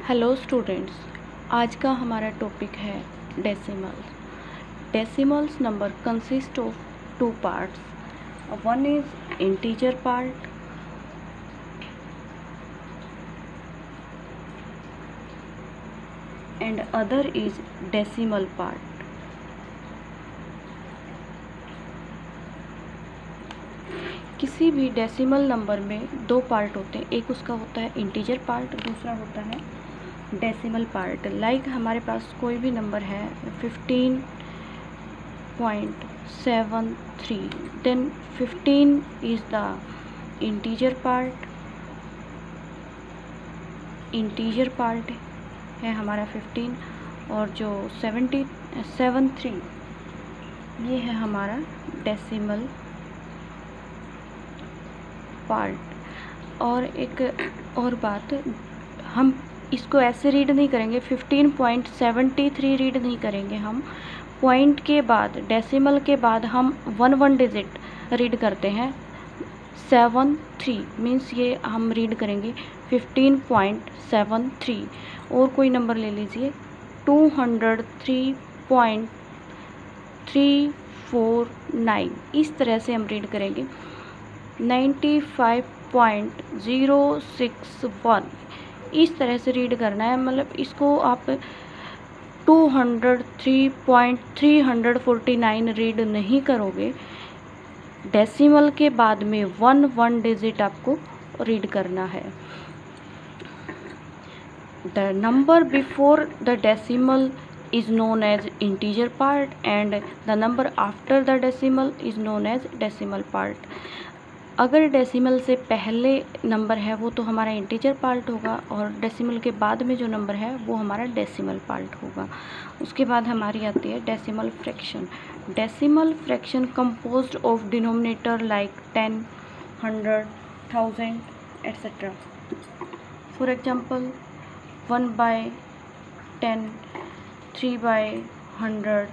Hello students, आज का हमारा टॉपिक है decimals. Decimals number consist of two parts. One is integer part and other is decimal part. किसी भी decimal number में दो पार्ट होते हैं, एक उसका होता है इंटीजर पार्ट, दूसरा होता है डेसिमल पार्ट। लाइक हमारे पास कोई भी नंबर है 15.73, then 15 is the integer part है हमारा 15, और जो 73 ये है हमारा डेसिमल पार्ट। और एक और बात, हम इसको ऐसे रीड नहीं करेंगे, 15.73 रीड नहीं करेंगे। हम पॉइंट के बाद, डेसिमल के बाद हम वन डिजिट रीड करते हैं। 73 मीन्स ये हम रीड करेंगे 15.73। और कोई नंबर ले लीजिए 203.349, इस तरह से हम रीड करेंगे। 95.061 इस तरह से रीड करना है। मतलब इसको आप 203.349 रीड नहीं करोगे। डेसिमल के बाद में वन डिजिट आपको रीड करना है। The number before the decimal is known as integer part and the number after the decimal is known as decimal part। अगर डेसिमल से पहले नंबर है वो तो हमारा इंटीजर पार्ट होगा, और डेसिमल के बाद में जो नंबर है वो हमारा डेसिमल पार्ट होगा। उसके बाद हमारी आती है decimal fraction. Decimal fraction composed of denominator like 10, 100, 1000 etcetera. For example 1/10, 3/100,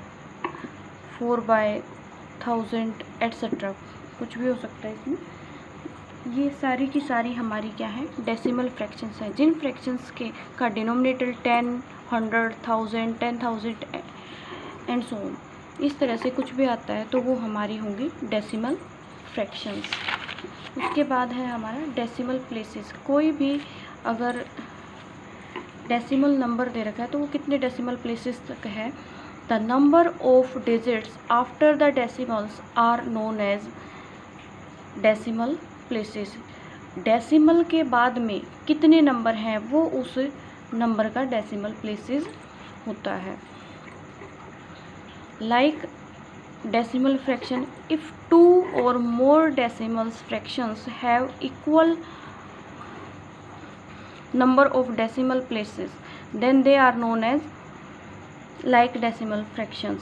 4/1000 etcetera, कुछ भी हो सकता है इसमें। ये सारी की सारी हमारी क्या है, डेसिमल फ्रैक्शंस हैं। जिन फ्रैक्शंस के का डिनोमिनेटर 10, 100, 1000, 10,000 एंड सो ऑन, इस तरह से कुछ भी आता है तो वो हमारी होंगी डेसिमल फ्रैक्शंस। उसके बाद है हमारा डेसिमल प्लेसेस। कोई भी अगर डेसिमल नंबर दे रखा है तो वो कितने डेसिमल प्लेसेस तक है। The number of digits after the decimals are known as decimal places. Decimal के बाद में कितने नंबर हैं वो उस नंबर का डेसिमल प्लेसेस होता है। Like decimal fraction, if 2 or more decimal fractions have equal number of decimal places then they are known as like decimal fractions।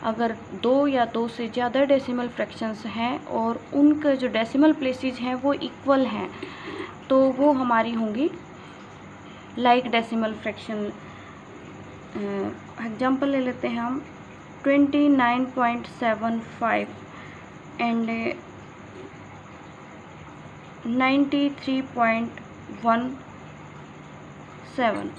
अगर 2 या 2 से ज़्यादा डेसिमल फ्रैक्शंस हैं और उनके जो डेसिमल प्लेसेस हैं वो इक्वल हैं तो वो हमारी होंगी लाइक डेसिमल फ्रैक्शन। एग्जांपल ले लेते हैं हम 29.75 एंड 93.17।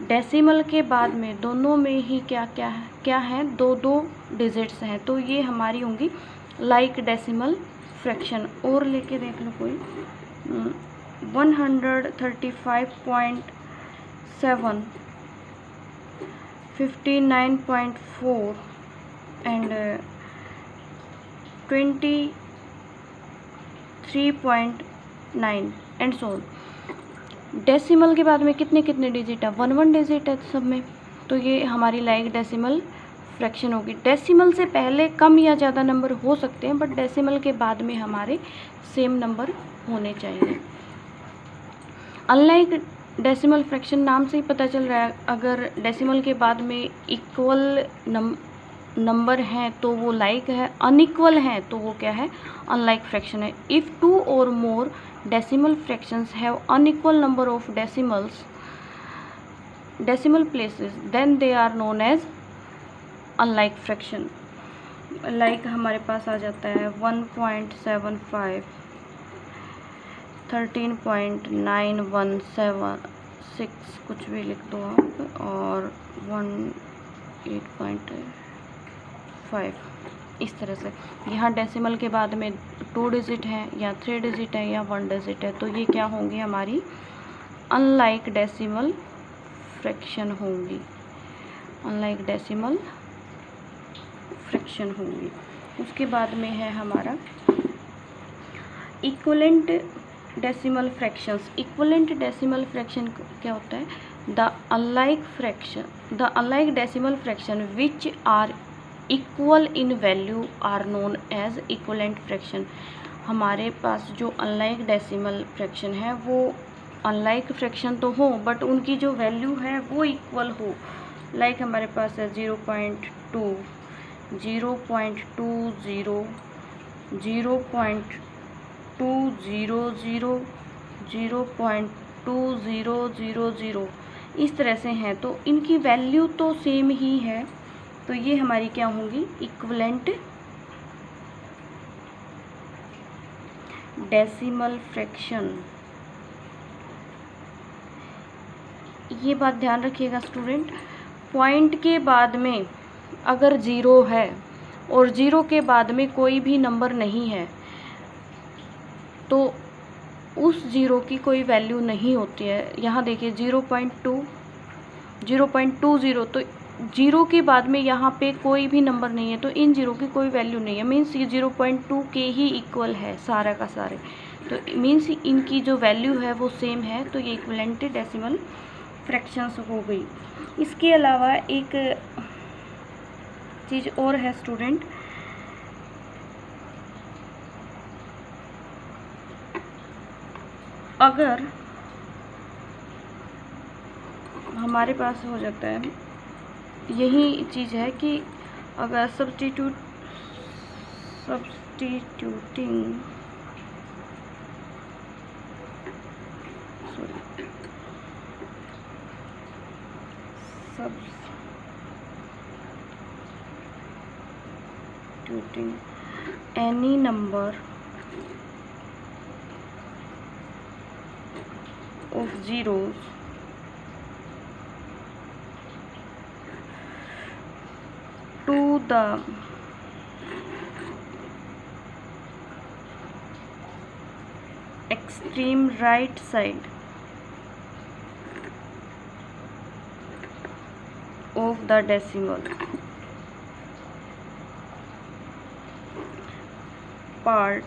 डेसिमल के बाद में दोनों में ही क्या है, 2 डिजिट्स हैं, तो ये हमारी होंगी लाइक डेसिमल फ्रैक्शन। और लेके देख लो कोई 135.7, 59.4 and 23.9 and so on. Decimal के बाद में कितने डिजिट है, वन डिजिट है सब में, तो ये हमारी लाइक डेसिमल फ्रैक्शन होगी। डेसिमल से पहले कम या ज़्यादा नंबर हो सकते हैं, बट डेसिमल के बाद में हमारे सेम नंबर होने चाहिए। अनलाइक डेसिमल फ्रैक्शन, नाम से ही पता चल रहा है, अगर डेसिमल के बाद में इक्वल नंबर हैं तो वो लाइक है, अनइक्वल हैं तो वो क्या है, अनलाइक फ्रैक्शन है। If 2 or more decimal fractions have unequal number of decimal places then they are known as unlike fraction। Like हमारे पास आ जाता है 1.75, 13.917 कुछ भी लिख दो आप, और 8.5 इस तरह से। यहाँ डेसिमल के बाद में 2 डिजिट है या 3 डिजिट है या 1 डिजिट है, तो ये क्या होंगी हमारी अनलाइक डेसिमल फ्रैक्शन होंगी, अनलाइक डेसिमल फ्रैक्शन होंगी। उसके बाद में है हमारा equivalent decimal fractions. Equivalent decimal fraction क्या होता है? The unlike decimal fraction which are equal in value are known as equivalent fraction. हमारे पास जो अनलाइक डेसिमल फ्रैक्शन है वो अनलाइक फ्रैक्शन तो हो बट उनकी जो वैल्यू है वो इक्वल हो। लाइक हमारे पास है 0.2, 0.20, 0.200, 0.2000 इस तरह से हैं, तो इनकी वैल्यू तो सेम ही है, तो ये हमारी क्या होंगी? Equivalent decimal fraction. ये बात ध्यान रखिएगा स्टूडेंट, पॉइंट के बाद में अगर 0 है और 0 के बाद में कोई भी नंबर नहीं है तो उस 0 की कोई वैल्यू नहीं होती है। यहाँ देखिए 0.2, 0.20, तो 0 के बाद में यहाँ पे कोई भी नंबर नहीं है, तो इन 0 की कोई वैल्यू नहीं है, मीन्स ये 0.2 के ही इक्वल है सारा का सारे, तो मीन्स इनकी जो वैल्यू है वो सेम है, तो ये इक्विवेलेंट डेसिमल फ्रैक्शंस हो गई। इसके अलावा एक चीज़ और है स्टूडेंट, अगर हमारे पास हो जाता है, यही चीज़ है कि अगर substituting any number of zeros to the extreme right side of the decimal part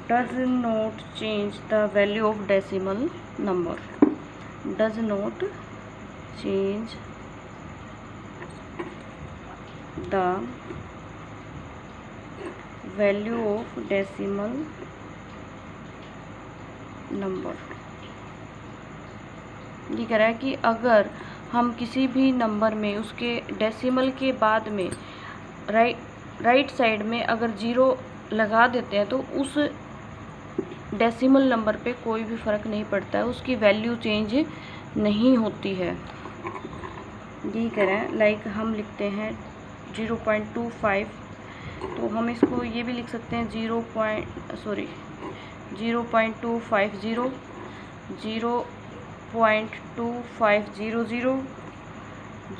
does not change the value of decimal number, does not change the value of decimal number। ये कह रहा है कि अगर हम किसी भी नंबर में उसके डेसिमल के बाद में राइट साइड में अगर 0 लगा देते हैं तो उस डेसिमल नंबर पे कोई भी फ़र्क नहीं पड़ता है, उसकी वैल्यू चेंज नहीं होती है। यही करें, लाइक हम लिखते हैं 0.25, तो हम इसको ये भी लिख सकते हैं 0.250, 0.2500,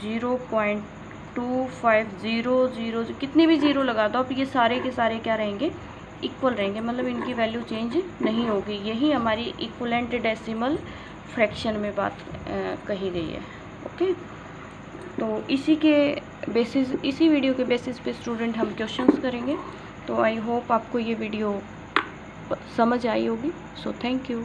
0.2500, कितने भी 0 लगा दो आप, ये सारे के सारे क्या रहेंगे? इक्वल रहेंगे, मतलब इनकी वैल्यू चेंज नहीं होगी। यही हमारी इक्विवेलेंट डेसिमल फ्रैक्शन में बात कही गई है। ओके, तो इसी वीडियो के बेसिस पे स्टूडेंट हम क्वेश्चंस करेंगे। तो आई होप आपको ये वीडियो समझ आई होगी। So thank you.